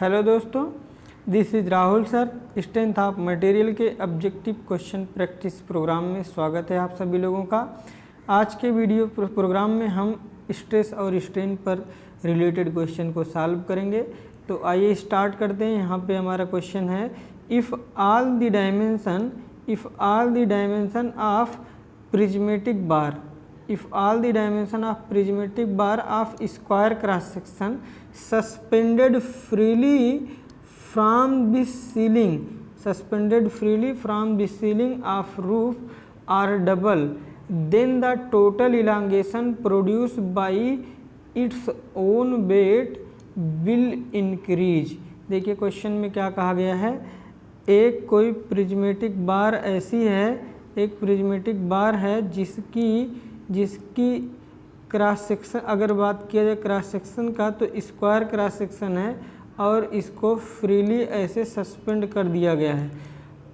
Hello दोस्तों, this is Rahul sir. Strength of material के objective question practice programme में स्वागत है आप सभी लोगों का। आज के वीडियो प्रोग्राम में हम स्ट्रेस और स्ट्रेन पर रिलेटेड क्वेश्चन को सॉल्व करेंगे। तो आइए स्टार्ट करते हैं। यहाँ पे हमारा क्वेश्चन है, if all the dimension of prismatic bar if all the dimension of prismatic bar of square cross section suspended freely from the ceiling of roof are double, then the total elongation produced by its own weight will increase। देखिए question में क्या कहा गया है, एक कोई prismatic बार ऐसी है, एक प्रिज्मेटिक बार है जिसकी क्रॉस सेक्शन, अगर बात किया जाए क्रॉस सेक्शन का तो स्क्वायर क्रॉस सेक्शन है और इसको फ्रीली ऐसे सस्पेंड कर दिया गया है।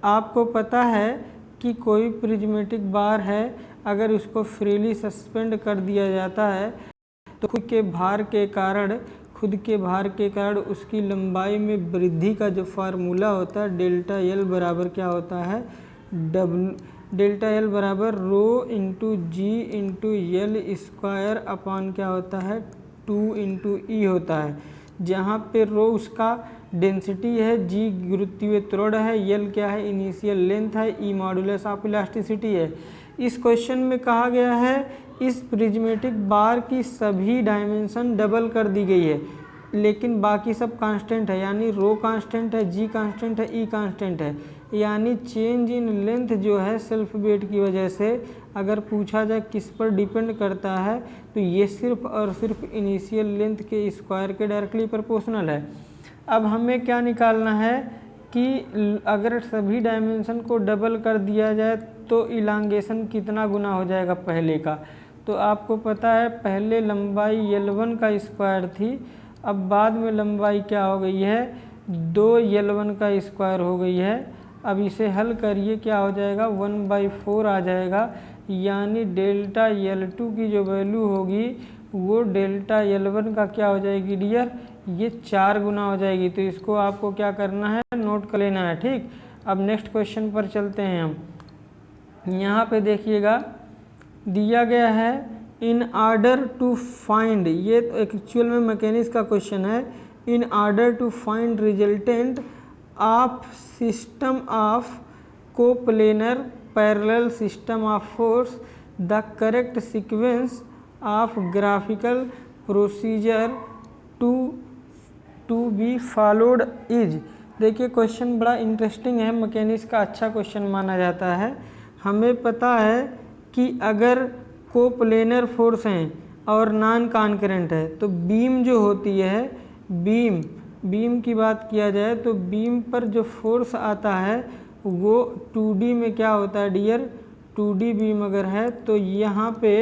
आपको पता है कि कोई प्रिज्मेटिक बार है, अगर उसको फ्रीली सस्पेंड कर दिया जाता है तो खुद के भार के कारण उसकी लंबाई में वृद्धि का जो फार्मूला होता है डेल्टा एल बराबर क्या होता है, डेल्टा एल बराबर रो इंटू जी इंटू एल स्क्वायर अपॉन क्या होता है 2 इंटू ई होता है। जहाँ पे रो उसका डेंसिटी है, जी गुरुत्वीय त्वरण है, एल क्या है इनिशियल लेंथ है, ई मॉडुलस ऑफ इलास्टिसिटी है। इस क्वेश्चन में कहा गया है इस प्रिज्मेटिक बार की सभी डायमेंशन डबल कर दी गई है, लेकिन बाकी सब कांस्टेंट है, यानी रो कांस्टेंट है, जी कांस्टेंट है, ई कांस्टेंट है। यानी चेंज इन लेंथ जो है सेल्फ वेट की वजह से अगर पूछा जाए किस पर डिपेंड करता है तो ये सिर्फ और सिर्फ इनिशियल लेंथ के स्क्वायर के डायरेक्टली प्रोपोर्शनल है। अब हमें क्या निकालना है कि अगर सभी डायमेंशन को डबल कर दिया जाए तो इलांगेशन कितना गुना हो जाएगा पहले का। तो आपको पता है पहले लंबाई L1 का स्क्वायर थी, अब बाद में लंबाई क्या हो गई है 2 L1 का स्क्वायर हो गई है। अब इसे हल करिए, क्या हो जाएगा 1/4 आ जाएगा, यानी डेल्टा L2 की जो वैल्यू होगी वो डेल्टा L1 का क्या हो जाएगी डियर, ये 4 गुना हो जाएगी। तो इसको आपको क्या करना है, नोट कर लेना है, ठीक। अब नेक्स्ट क्वेश्चन पर चलते हैं हम। यहाँ पे देखिएगा दिया गया है इन ऑर्डर टू फाइंड, ये एक्चुअल में मैकेनिक्स का क्वेश्चन है, in order to find resultant of system of coplanar parallel system of force the correct sequence of graphical procedure to be followed is. देखिए क्वेश्चन बड़ा interesting है, mechanics का अच्छा question माना जाता है। हमें पता है कि अगर कोप्लेनर फोर्स हैं और नॉन कॉन्करेंट है तो बीम जो होती है, बीम की बात किया जाए तो बीम पर जो फोर्स आता है वो 2D में क्या होता है डियर, 2D बीम अगर है तो यहाँ पे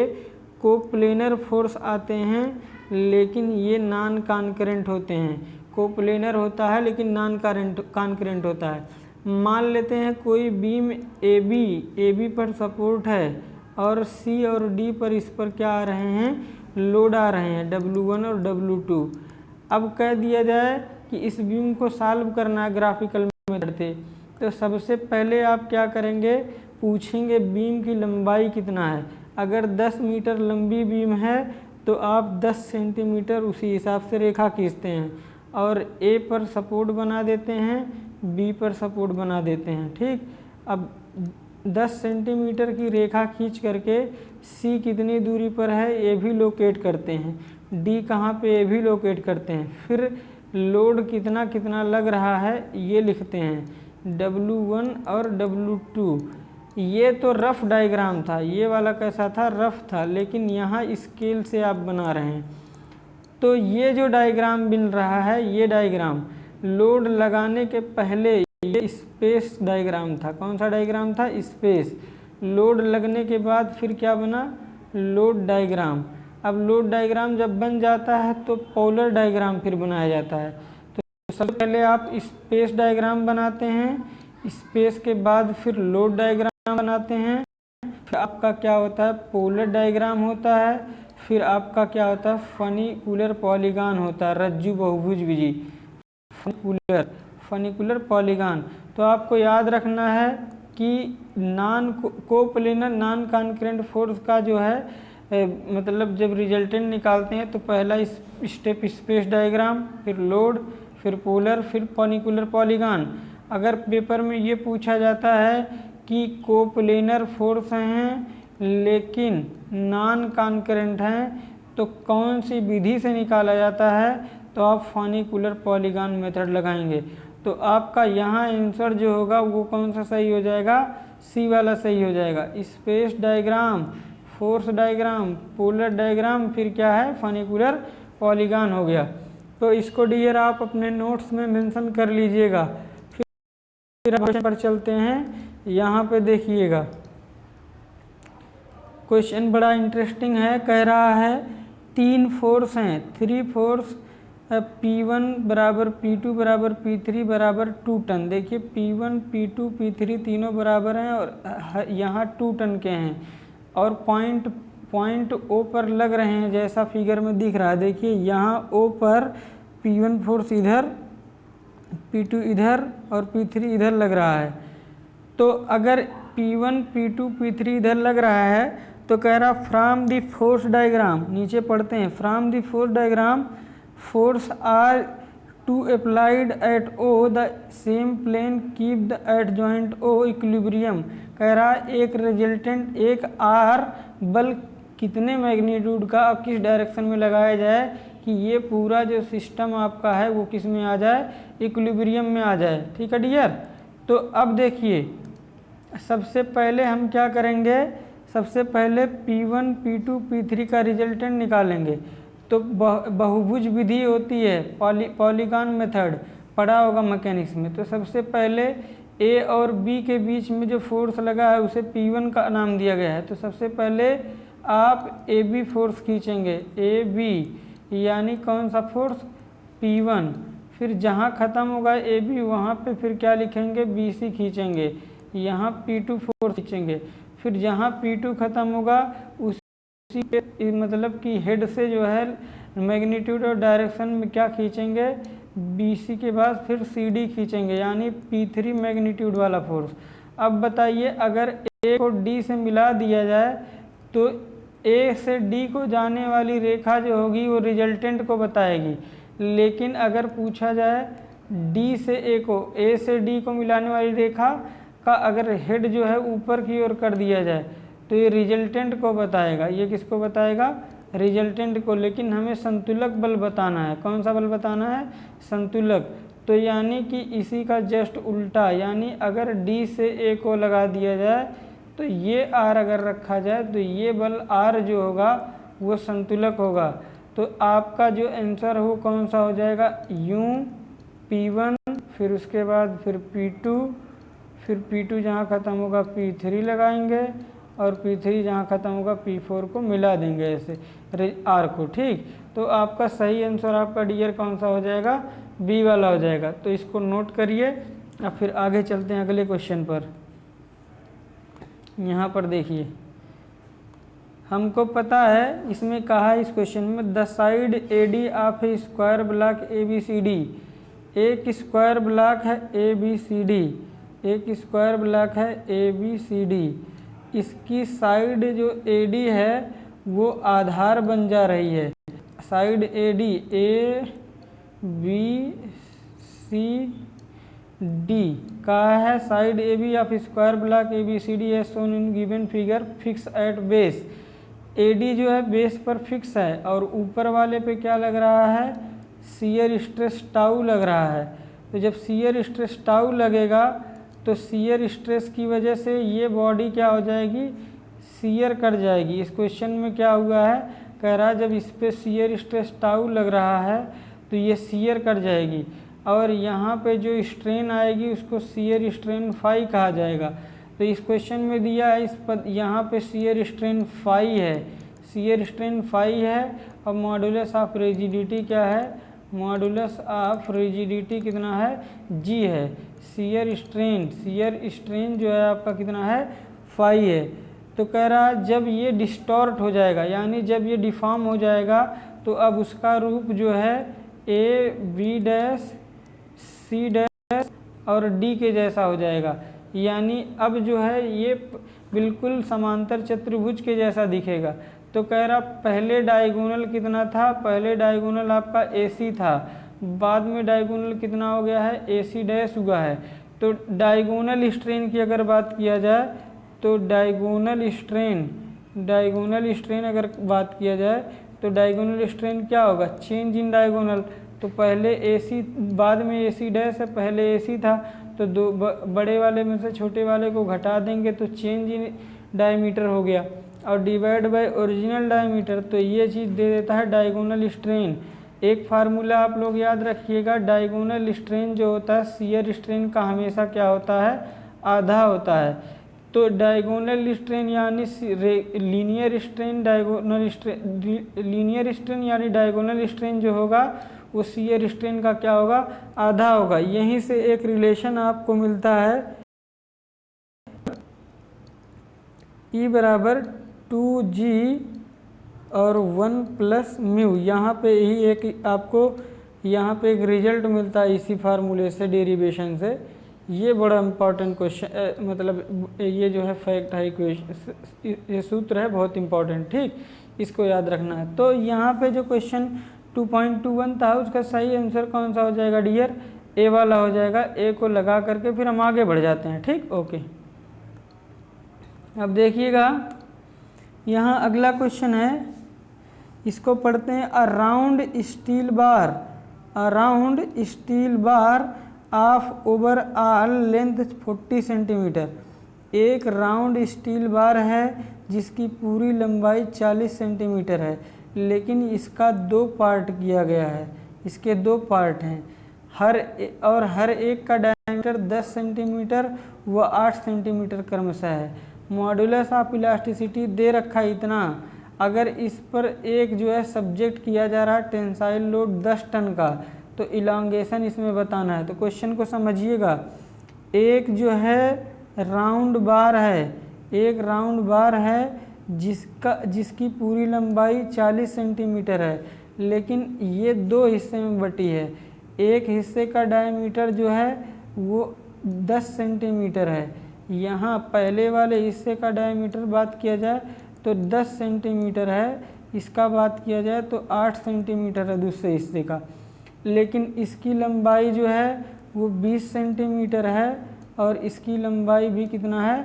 कोप्लेनर फोर्स आते हैं, लेकिन ये नॉन कॉन्करेंट होते हैं। कोप्लेनर होता है लेकिन नॉन कॉन्करेंट होता है। मान लेते हैं कोई बीम AB पर सपोर्ट है और C और D पर इस पर क्या आ रहे हैं, लोड आ रहे हैं W1 और W2। अब कह दिया जाए कि इस बीम को सॉल्व करना है ग्राफिकल मेथड से, तो सबसे पहले आप क्या करेंगे, पूछेंगे बीम की लंबाई कितना है। अगर 10 मीटर लंबी बीम है तो आप 10 सेंटीमीटर उसी हिसाब से रेखा खींचते हैं और A पर सपोर्ट बना देते हैं, B पर सपोर्ट बना देते हैं, ठीक। अब 10 सेंटीमीटर की रेखा खींच करके C कितनी दूरी पर है ये भी लोकेट करते हैं, D कहाँ पे ये भी लोकेट करते हैं, फिर लोड कितना लग रहा है ये लिखते हैं W1 और W2। ये तो रफ डायग्राम था, ये वाला कैसा था, रफ था, लेकिन यहाँ स्केल से आप बना रहे हैं। तो ये जो डायग्राम बन रहा है ये डायग्राम लोड लगाने के पहले ये स्पेस डायग्राम था। कौन सा डायग्राम था, स्पेस। लोड लगने के बाद फिर क्या बना, लोड डायग्राम। अब लोड डायग्राम जब बन जाता है तो पोलर डायग्राम फिर बनाया जाता है। तो सबसे पहले आप स्पेस डायग्राम बनाते हैं, स्पेस के बाद फिर लोड डायग्राम बनाते हैं, फिर आपका क्या होता है पोलर डायग्राम होता है, फिर आपका क्या होता है फनीकुलर पॉलीगॉन होता है, रज्जु बहुभुज विधि। Funicular polygon. तो आपको याद रखना है कि non coplanar non concurrent force का जो है मतलब जब रिजल्टेंट निकालते हैं तो पहला स्टेप स्पेस डायग्राम, फिर लोड, फिर पोलर, फिर फनिकुलर पॉलीगॉन। अगर पेपर में ये पूछा जाता है कि कोप्लेनर फोर्स हैं लेकिन नॉन कॉन्करेंट हैं तो कौन सी विधि से निकाला जाता है, तो आप फनिकुलर पॉलीगॉन मेथड लगाएंगे। तो आपका यहाँ आंसर जो होगा वो कौन सा सही हो जाएगा, सी वाला सही हो जाएगा। Space diagram, force diagram, polar diagram, फिर क्या है फनिकुलर पॉलीगॉन हो गया। तो इसको डियर आप अपने नोट्स में मेंशन कर लीजिएगा। फिर क्वेश्चन पर चलते हैं। यहाँ पे देखिएगा क्वेश्चन बड़ा इंटरेस्टिंग है। कह रहा है 3 फोर्स हैं, 3 फोर्स P1 बराबर P2 बराबर P3 बराबर 2 टन। देखिए P1 P2 P3 तीनों बराबर हैं और यहाँ 2 टन के हैं और पॉइंट O पर लग रहे हैं जैसा फिगर में दिख रहा है। देखिए यहाँ O पर P1 फोर्स इधर, P2 इधर और P3 इधर लग रहा है। तो अगर P1 P2 P3 इधर लग रहा है तो कह रहा फ्रॉम द फोर्स डायग्राम, नीचे पढ़ते हैं, from the force diagram force are to applied at O the same plane keep the adjoint O equilibrium. कह रहा एक रिजल्टेंट एक आर बल कितने मैग्नीट्यूड का अब किस डायरेक्शन में लगाया जाए कि ये पूरा जो सिस्टम आपका है वो किस में आ जाए, इक्विलिब्रियम में आ जाए। ठीक है डियर। तो अब देखिए सबसे पहले हम क्या करेंगे, सबसे पहले P1 P2 P3 का रिजल्टेंट निकालेंगे। तो बहुभुज विधि होती है, पॉलीगॉन मेथड पढ़ा होगा मैकेनिक्स में। तो सबसे पहले A और B के बीच में जो फोर्स लगा है उसे P1 का नाम दिया गया है। तो सबसे पहले आप AB फोर्स खींचेंगे, AB यानी कौन सा फोर्स, P1। फिर जहाँ ख़त्म होगा AB वहाँ पे फिर क्या लिखेंगे, BC खींचेंगे, यहाँ P2 फोर्स खींचेंगे। फिर जहाँ P2 ख़त्म होगा उसी पे मतलब कि हेड से जो है मैग्नीट्यूड और डायरेक्शन में क्या खींचेंगे, BC के बाद फिर CD खींचेंगे यानी P3 मैग्नीट्यूड वाला फोर्स। अब बताइए अगर A को D से मिला दिया जाए तो A से D को जाने वाली रेखा जो होगी वो रिजल्टेंट को बताएगी। लेकिन अगर पूछा जाए D से A को, A से D को मिलाने वाली रेखा का अगर हेड जो है ऊपर की ओर कर दिया जाए तो ये रिजल्टेंट को बताएगा। ये किसको बताएगा, रिजल्टेंट को। लेकिन हमें संतुलक बल बताना है। कौन सा बल बताना है, संतुलक। तो यानी कि इसी का जस्ट उल्टा, यानी अगर D से A को लगा दिया जाए तो ये R अगर रखा जाए तो ये बल R जो होगा वो संतुलक होगा। तो आपका जो आंसर हो कौन सा हो जाएगा, U P1, फिर उसके बाद फिर P2, फिर P2 जहाँ ख़त्म होगा P3 लगाएंगे और P3 जहाँ ख़त्म होगा P4 को मिला देंगे ऐसे R को। ठीक, तो आपका सही आंसर आपका डियर कौन सा हो जाएगा, B वाला हो जाएगा। तो इसको नोट करिए। अब फिर आगे चलते हैं अगले क्वेश्चन पर। यहाँ पर देखिए हमको पता है, इसमें कहा है इस क्वेश्चन में the side AD of A square block ABCD। एक स्क्वायर ब्लॉक है ABCD, एक स्क्वायर ब्लॉक है ABCD। इसकी साइड जो AD है वो आधार बन जा रही है। साइड AD ABCD का है side AB of square block ABCD है shown in given figure fix eight base. AD जो है बेस पर फिक्स है और ऊपर वाले पे क्या लग रहा है, शियर स्ट्रेस टाउ लग रहा है। तो जब शियर स्ट्रेस टाउ लगेगा तो शियर स्ट्रेस की वजह से ये बॉडी क्या हो जाएगी, शियर कर जाएगी। इस क्वेश्चन में क्या हुआ है, कह रहा है जब इस पे शियर स्ट्रेस टाउ लग रहा है तो ये शियर कर जाएगी और यहाँ पे जो स्ट्रेन आएगी उसको शियर स्ट्रेन फाई कहा जाएगा। तो इस क्वेश्चन में दिया है इस पर यहाँ पे शियर स्ट्रेन फाई है, शियर स्ट्रेन फाई है और मॉडुलस ऑफ रिजिडिटी क्या है, मॉडुलस ऑफ रिजिडिटी कितना है, G है। शियर स्ट्रेन जो है आपका कितना है, फाई है। तो कह रहा है जब ये डिस्टॉर्ट हो जाएगा यानी जब ये डिफॉर्म हो जाएगा तो अब उसका रूप जो है AB' सी डैश और डी के जैसा हो जाएगा। यानी अब जो है ये बिल्कुल समांतर चतुर्भुज के जैसा दिखेगा। तो कह रहा पहले डायगोनल कितना था, पहले डायगोनल आपका AC था, बाद में डायगोनल कितना हो गया है, AC डैश हुआ है। तो डायगोनल स्ट्रेन की अगर बात किया जाए तो डायगोनल स्ट्रेन अगर बात किया जाए तो डायगोनल स्ट्रेन क्या होगा, चेंज इन डायगोनल। तो पहले AC बाद में AC डैश है, पहले AC था, तो दो बड़े वाले में से छोटे वाले को घटा देंगे तो चेंज इन डायमीटर हो गया, और डिवाइड बाय ओरिजिनल डायमीटर, तो ये चीज़ दे देता है डायगोनल स्ट्रेन। एक फार्मूला आप लोग याद रखिएगा, डायगोनल स्ट्रेन जो होता है शियर स्ट्रेन का हमेशा क्या होता है, आधा होता है। तो डायगोनल स्ट्रेन यानी लीनियर स्ट्रेन, लीनियर स्ट्रेन यानी डायगोनल स्ट्रेन जो होगा वो शियर स्ट्रेन का क्या होगा, आधा होगा। यहीं से एक रिलेशन आपको मिलता है E बराबर 2G और 1 प्लस म्यू। यहाँ पे ही एक आपको यहाँ पे एक रिजल्ट मिलता है इसी फार्मूले से, डेरिवेशन से। ये बड़ा इम्पॉर्टेंट क्वेश्चन, मतलब ये जो है फैक्ट है, इक्वेशन, ये सूत्र है बहुत इम्पॉर्टेंट, ठीक, इसको याद रखना है। तो यहाँ पे जो क्वेश्चन 2.21 था उसका सही आंसर कौन सा हो जाएगा डियर, ए वाला हो जाएगा। ए को लगा करके फिर हम आगे बढ़ जाते हैं, ठीक, ओके। अब देखिएगा यहाँ अगला क्वेश्चन है, इसको पढ़ते हैं। Around steel bar of overall length 40 centimetre. एक राउंड स्टील बार है जिसकी पूरी लंबाई 40 सेंटीमीटर है, लेकिन इसका 2 पार्ट किया गया है, इसके 2 पार्ट हैं, हर एक का डायमीटर 10 सेंटीमीटर व 8 सेंटीमीटर क्रमशः है। मॉडुलस ऑफ इलास्टिसिटी दे रखा है इतना। अगर इस पर एक जो है सब्जेक्ट किया जा रहा है टेंसाइल लोड 10 टन का, तो इलांगेशन इसमें बताना है। तो क्वेश्चन को समझिएगा, एक जो है राउंड बार है, एक राउंड बार है जिसकी पूरी लंबाई 40 सेंटीमीटर है, लेकिन ये 2 हिस्से में बटी है। एक हिस्से का डायमीटर जो है वो 10 सेंटीमीटर है। यहाँ पहले वाले हिस्से का डायमीटर बात किया जाए तो 10 सेंटीमीटर है, इसका बात किया जाए तो 8 सेंटीमीटर है दूसरे हिस्से का, लेकिन इसकी लंबाई जो है वो 20 सेंटीमीटर है और इसकी लंबाई भी कितना है,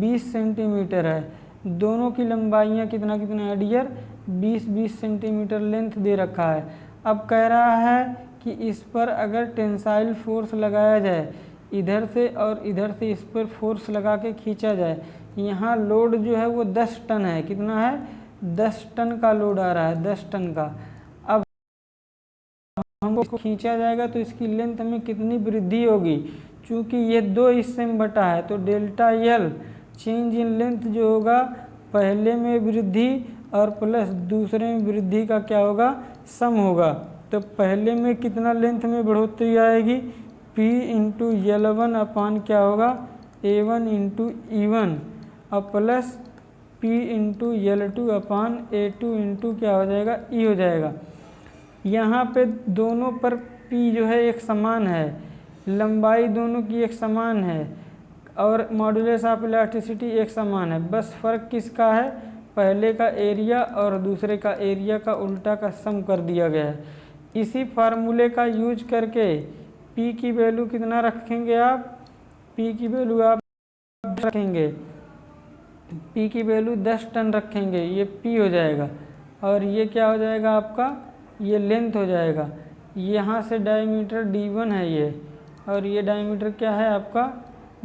20 सेंटीमीटर है। दोनों की लंबाइयाँ कितना कितना है डियर, 20-20 सेंटीमीटर लेंथ दे रखा है। अब कह रहा है कि इस पर अगर टेंसाइल फोर्स लगाया जाए, इधर से और इधर से इस पर फोर्स लगा के खींचा जाए, यहाँ लोड जो है वो 10 टन है, कितना है, 10 टन का लोड आ रहा है, 10 टन का। अब हमको खींचा जाएगा तो इसकी लेंथ में कितनी वृद्धि होगी, चूँकि ये 2 हिस्से में बटा है, तो delta L change in length जो होगा, पहले में वृद्धि और प्लस दूसरे में वृद्धि का क्या होगा, सम होगा। तो पहले में कितना लेंथ में बढ़ोतरी आएगी, P इंटू L1 अपान क्या होगा, A1 इंटू E1 और प्लस P इंटू L2 अपान A2 इंटू क्या हो जाएगा, E हो जाएगा। यहाँ पे दोनों पर P जो है एक समान है, लंबाई दोनों की एक समान है और मॉडुलस ऑफ इलास्टिसिटी एक समान है। बस फ़र्क किसका है, पहले का एरिया और दूसरे का एरिया का उल्टा का सम कर दिया गया है। इसी फार्मूले का यूज करके P की वैल्यू कितना रखेंगे आप, P की वैल्यू आप रखेंगे, P की वैल्यू 10 टन रखेंगे, ये P हो जाएगा और ये क्या हो जाएगा आपका, ये लेंथ हो जाएगा। यहाँ से डायमीटर D1 है ये, और ये डायमीटर क्या है आपका,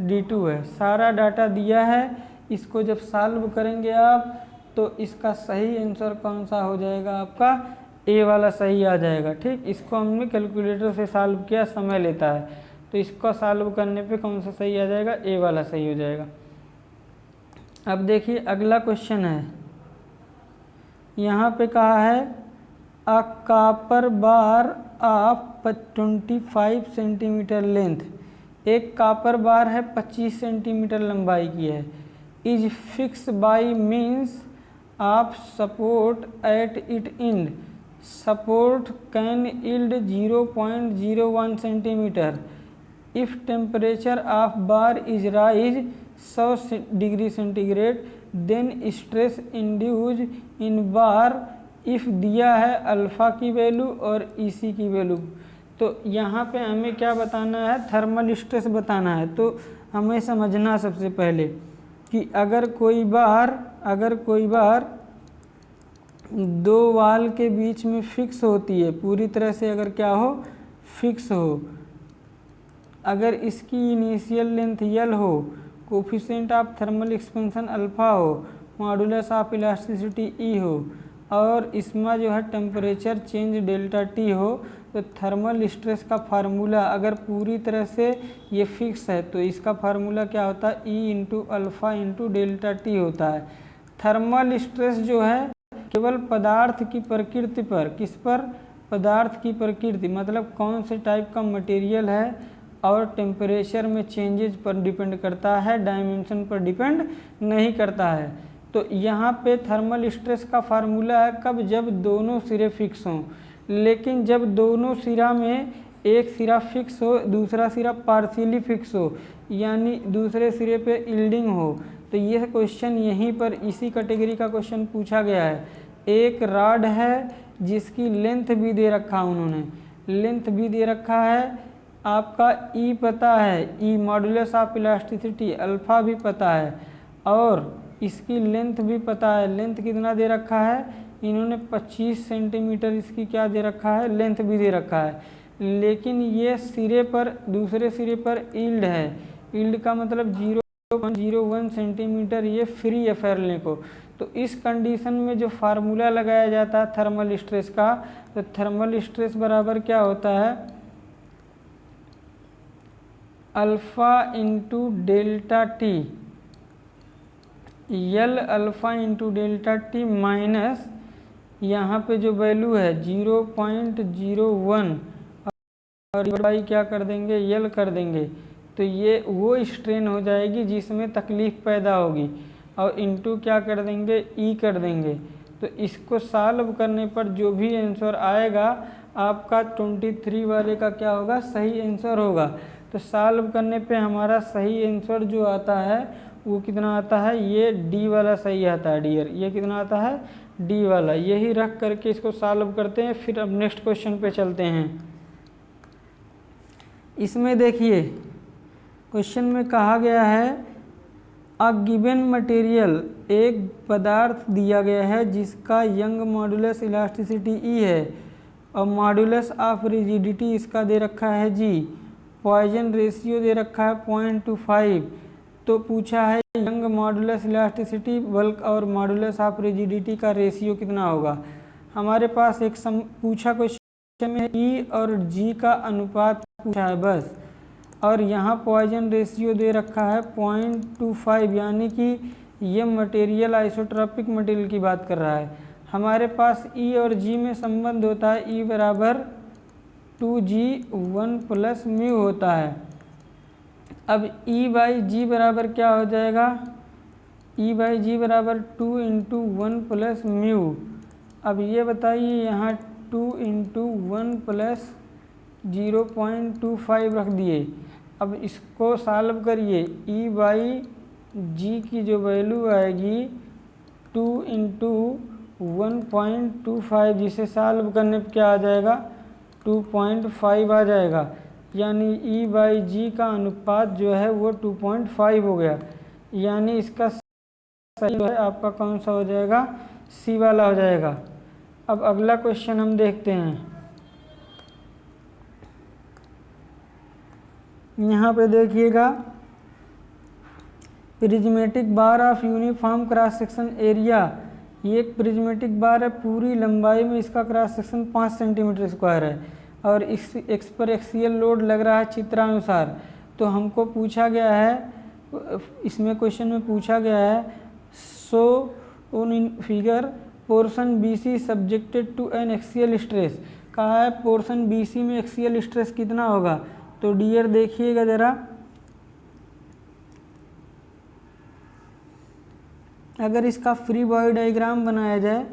D2 है। सारा डाटा दिया है, इसको जब सॉल्व करेंगे आप तो इसका सही आंसर कौन सा हो जाएगा आपका, ए वाला सही आ जाएगा, ठीक। इसको हमने कैलकुलेटर से सॉल्व किया, समय लेता है, तो इसको सॉल्व करने पे कौन सा सही आ जाएगा, ए वाला सही हो जाएगा। अब देखिए अगला क्वेश्चन है, यहाँ पे कहा है a copper bar of 25 centimetre length, एक कॉपर बार है 25 सेंटीमीटर लंबाई की है, is fix by means of support at it end support can yield 0.01 centimetre if temperature of bar is rise 100 degree centigrade then stress induce in bar if दिया है alpha की value और EC की value. तो यहाँ पे हमें क्या बताना है, थर्मल स्ट्रेस बताना है। तो हमें समझना सबसे पहले कि अगर कोई बार दो वाल के बीच में फिक्स होती है, पूरी तरह से अगर क्या हो, फिक्स हो, अगर इसकी इनिशियल लेंथ यल हो, coefficient of thermal expansion alpha हो, मॉडुलस ऑफ इलास्टिसिटी ई हो और इसमें जो है टेम्परेचर चेंज डेल्टा टी हो, तो थर्मल स्ट्रेस का फार्मूला अगर पूरी तरह से ये फिक्स है तो इसका फार्मूला क्या होता है, E into alpha into delta T होता है। थर्मल स्ट्रेस जो है केवल पदार्थ की प्रकृति पर, किस पर, पदार्थ की प्रकृति मतलब कौन से टाइप का मटेरियल है और टेम्परेचर में चेंजेज पर डिपेंड करता है, डायमेंशन पर डिपेंड नहीं करता है। तो यहाँ पे थर्मल स्ट्रेस का फार्मूला है कब, जब दोनों सिरे फिक्स हों। लेकिन जब दोनों सिरा में एक सिरा फिक्स हो, दूसरा सिरा पार्शियली फिक्स हो, यानी दूसरे सिरे पे यील्डिंग हो, तो यह क्वेश्चन यहीं पर इसी कैटेगरी का क्वेश्चन पूछा गया है। एक रॉड है जिसकी लेंथ भी दे रखा उन्होंने, लेंथ भी दे रखा है, आपका ई पता है, ई मॉडुलस ऑफ इलास्टिसिटी अल्फ़ा भी पता है और इसकी लेंथ भी पता है। लेंथ कितना दे रखा है, इन्होंने 25 सेंटीमीटर इसकी क्या दे रखा है, लेंथ भी दे रखा है। लेकिन ये सिरे पर, दूसरे सिरे पर यील्ड है, यील्ड का मतलब 0.01 सेंटीमीटर ये फ्री है फैरले को। तो इस कंडीशन में जो फार्मूला लगाया जाता है थर्मल स्ट्रेस का, तो थर्मल स्ट्रेस बराबर क्या होता है, alpha into delta T, L alpha into delta T minus यहाँ पे जो वैल्यू है 0.01 और बाई क्या कर देंगे, यल कर देंगे, तो ये वो स्ट्रेन हो जाएगी जिसमें तकलीफ़ पैदा होगी और इंटू क्या कर देंगे, ई कर देंगे। तो इसको सॉल्व करने पर जो भी आंसर आएगा आपका 23 वाले का क्या होगा, सही आंसर होगा। तो सॉल्व करने पे हमारा सही आंसर जो आता है वो कितना आता है, ये डी वाला सही आता है डियर, ये कितना आता है, डी वाला। यही रख करके इसको सॉल्व करते हैं, फिर अब नेक्स्ट क्वेश्चन पे चलते हैं। इसमें देखिए क्वेश्चन में कहा गया है अ गिवन मटेरियल, एक पदार्थ दिया गया है जिसका यंग मॉडुलस इलास्टिसिटी ई है और मॉडुलस ऑफ रिजिडिटी इसका दे रखा है जी, पॉइजन रेशियो दे रखा है 0.25। तो पूछा है यंग मॉडुलस इलास्टिसिटी बल्क और मॉडुलस ऑफ रिजिडिटी का रेशियो कितना होगा। हमारे पास एक पूछा क्वेश्चन में ई और जी का अनुपात पूछा है बस, और यहाँ पॉइजन रेशियो दे रखा है 0.25, यानी कि ये मटेरियल आइसोट्रॉपिक मटेरियल की बात कर रहा है। हमारे पास ई और जी में संबंध होता है, ई बराबर 2g 1 + म्यू होता है। अब ई बाई जी बराबर क्या हो जाएगा, ई बाई जी बराबर 2 × 1 + म्यू। अब ये बताइए यहाँ 2 × 1 + 0.25 रख दिए। अब इसको सॉल्व करिए, ई बाई जी की जो वैल्यू आएगी 2 × 1.25, जिसे सॉल्व करने पर क्या आ जाएगा, 2.5 आ जाएगा, यानी ई बाई जी का अनुपात जो है वो 2.5 हो गया, यानी इसका सही है आपका कौन सा हो जाएगा, सी वाला हो जाएगा। अब अगला क्वेश्चन हम देखते हैं। यहाँ पे देखिएगा prismatic bar of uniform cross section area, ये एक प्रिज्मेटिक बार है, पूरी लंबाई में इसका क्रॉस सेक्शन 5 सेंटीमीटर स्क्वायर है और इस पर एक्सियल लोड लग रहा है चित्रानुसार। तो हमको पूछा गया है, इसमें क्वेश्चन में पूछा गया है so in figure portion BC subjected to an axial stress, कहा है पोर्शन BC में एक्सियल स्ट्रेस कितना होगा। तो डियर देखिएगा ज़रा, अगर इसका फ्री बॉडी डायग्राम बनाया जाए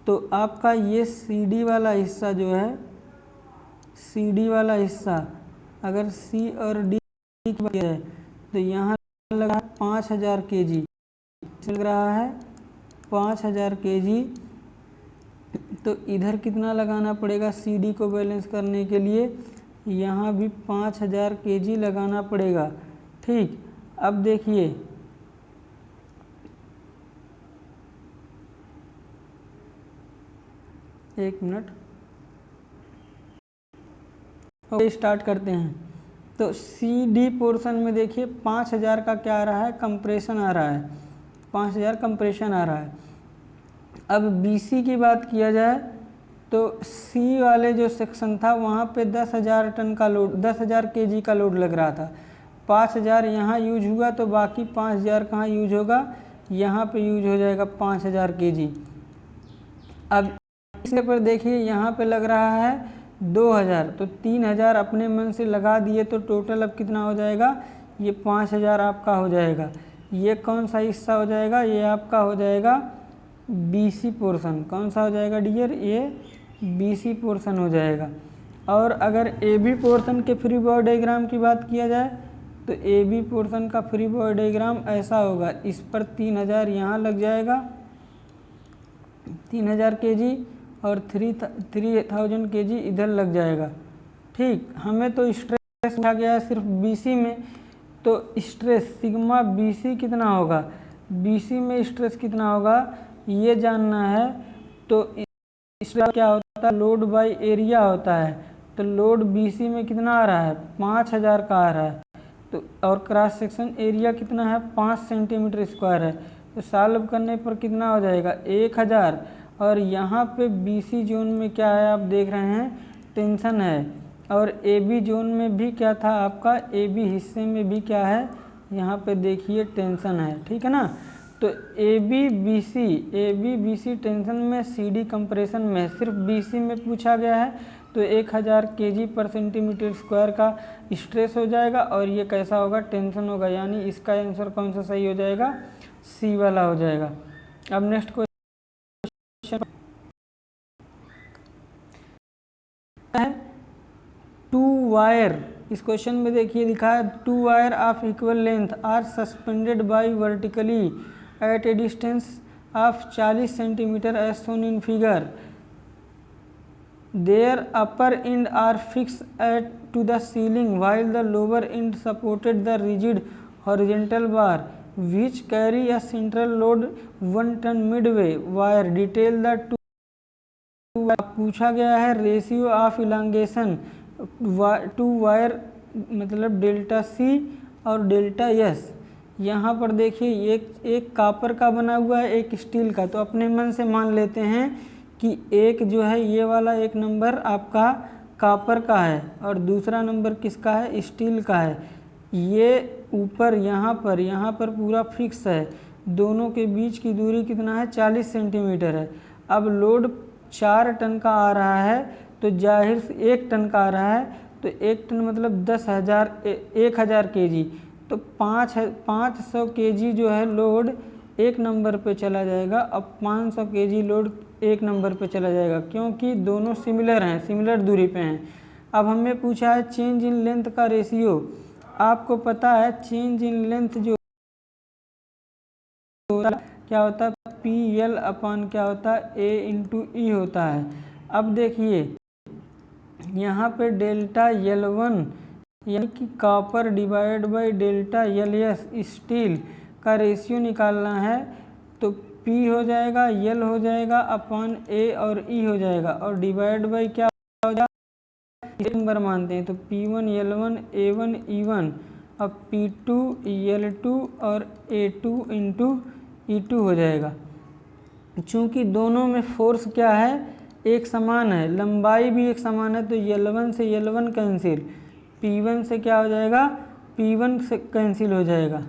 तो आपका ये CD वाला हिस्सा जो है, CD वाला हिस्सा अगर C और D की बात है तो यहाँ लगा 5000 kg, लग रहा है 5000 kg। तो इधर कितना लगाना पड़ेगा CD को बैलेंस करने के लिए, यहाँ भी 5000 kg लगाना पड़ेगा। ठीक, अब देखिए एक मिनट, ओके स्टार्ट करते हैं। तो CD पोर्शन में देखिए 5000 का क्या आ रहा है, कंप्रेशन आ रहा है, 5000 कंप्रेशन आ रहा है। अब BC की बात किया जाए तो C वाले जो सेक्शन था वहाँ पे 10,000 टन का लोड, 10,000 kg का लोड लग रहा था। 5,000 यहाँ यूज हुआ तो बाकी 5,000 कहाँ यूज होगा, यहाँ पे यूज हो जाएगा 5,000 kg। अब इसके पर देखिए यहाँ पे लग रहा है 2,000, तो 3,000 अपने मन से लगा दिए तो टोटल अब कितना हो जाएगा, ये 5,000 आपका हो जाएगा। ये कौन सा हिस्सा हो जाएगा, ये आपका हो जाएगा BC पोर्शन। कौन सा हो जाएगा डियर, ये BC पोर्शन हो जाएगा। और अगर AB पोर्शन के फ्री बॉडी डायग्राम की बात किया जाए तो AB पोर्शन का फ्री बॉडी डायग्राम ऐसा होगा, इस पर 3,000 यहाँ लग जाएगा, 3,000 kg और 3,000 kg इधर लग जाएगा। ठीक, हमें तो स्ट्रेस पूछा गया है सिर्फ BC में, तो स्ट्रेस सिग्मा BC कितना होगा, BC में स्ट्रेस कितना होगा ये जानना है। तो स्ट्रेस क्या होता है, लोड बाय एरिया होता है। तो लोड BC में कितना आ रहा है, 5,000 का आ रहा है। तो और क्रॉस सेक्शन एरिया कितना है, 5 सेंटीमीटर स्क्वायर है। तो सॉल्व करने पर कितना हो जाएगा, 1,000। और यहाँ पे BC जोन में क्या है आप देख रहे हैं, टेंशन है। और AB जोन में भी क्या था आपका, AB हिस्से में भी क्या है, यहाँ पे देखिए टेंशन है। ठीक है ना। तो AB BC टेंशन में, CD कंप्रेशन में, सिर्फ BC में पूछा गया है तो 1,000 kg पर सेंटीमीटर स्क्वायर का स्ट्रेस हो जाएगा और ये कैसा होगा, टेंशन होगा। यानी इसका आंसर कौन सा सही हो जाएगा, C वाला हो जाएगा। अब नेक्स्ट क्वेश्चन है 2 वायर। इस क्वेश्चन में देखिए लिखा है 2 wire of equal length are suspended by vertically at a distance of 40 centimetre as shown in figure. Their upper end are fixed to the ceiling while the lower end supported the rigid horizontal bar which carry a central load 1 ton midway. Wire detail the two. पूछा गया है ratio of elongation to wire, मतलब delta C और delta S। यहाँ पर देखिए एक copper का बना हुआ है, एक स्टील का। तो अपने मन से मान लेते हैं कि एक जो है ये वाला एक नंबर आपका कापर का है और दूसरा नंबर किसका है, स्टील का है। ये ऊपर यहाँ पर पूरा फिक्स है। दोनों के बीच की दूरी कितना है, 40 सेंटीमीटर है। अब लोड 4 टन का आ रहा है तो जाहिर से 1 टन का आ रहा है, तो 1 टन मतलब 1,000 kg। तो 500 kg जो है लोड एक नंबर पे चला जाएगा। अब 500 kg लोड एक नंबर पे चला जाएगा क्योंकि दोनं सिमिलर हैं, सिमिलर दूरी पे हैं। अब हमें पूछा है चेंज इन लेंथ का रेशियो। आपको पता है चेंज इन लेंथ जो क्या होता है, PL अपॉन क्या होता है, A/E होता है। अब देखिए यहाँ पे डेल्टा L1 यानी कि copper divide by delta LS steel का रेशियो निकालना है। तो P हो जाएगा, L हो जाएगा अपॉन A और E हो जाएगा और डिवाइड बाय क्या हो जाएगा, नंबर मानते हैं। तो P1 L1 A1 E1 अब P2 L2 और A2 इंटू E2 हो जाएगा। चूँकि दोनों में फोर्स क्या है, एक समान है, लंबाई भी एक समान है, तो L1 से L1 कैंसिल, P1 से क्या हो जाएगा, P1 से कैंसिल हो जाएगा।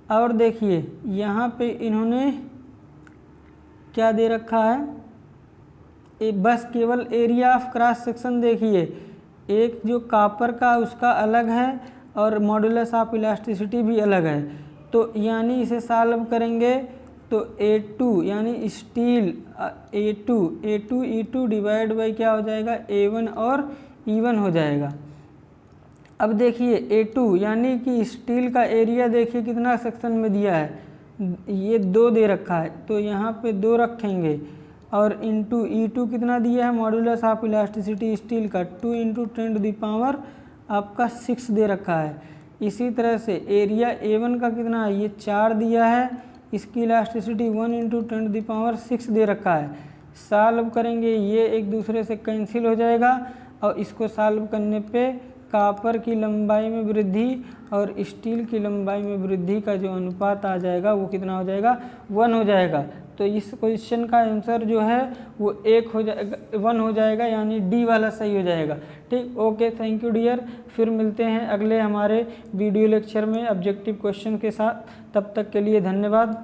और देखिए यहाँ पे इन्होंने क्या दे रखा है, बस केवल एरिया ऑफ क्रॉस सेक्शन देखिए, एक जो कापर का उसका अलग है और मॉडुलस ऑफ इलास्टिसिटी भी अलग है। तो यानी इसे सॉल्व करेंगे तो A2 यानी steel A2 E2 divide by क्या हो जाएगा A1 और E1 हो जाएगा। अब देखिए A2 यानी कि स्टील का एरिया देखिए कितना सेक्शन में दिया है, ये 2 दे रखा है तो यहाँ पे 2 रखेंगे और इंटू E2 कितना दिया है मॉड्यूलस ऑफ इलास्टिसिटी स्टील का 2 × 10⁻⁶ आपका 6 दे रखा है। इसी तरह से एरिया A1 का कितना है, ये 4 दिया है, इसकी इलास्टिसिटी 1 × 10⁻⁶ दे रखा है। सॉल्व करेंगे ये एक दूसरे से कैंसिल हो जाएगा और इसको सॉल्व करने पे कॉपर की लंबाई में वृद्धि और स्टील की लंबाई में वृद्धि का जो अनुपात आ जाएगा वो कितना हो जाएगा 1 हो जाएगा। तो इस क्वेश्चन का आंसर जो है वो 1 हो जाएगा 1 हो जाएगा, यानी डी वाला सही हो जाएगा। ठीक, ओके, थैंक यू डियर। फिर मिलते हैं अगले हमारे वीडियो लेक्चर में ऑब्जेक्टिव क्वेश्चन के साथ। तब तक के लिए धन्यवाद।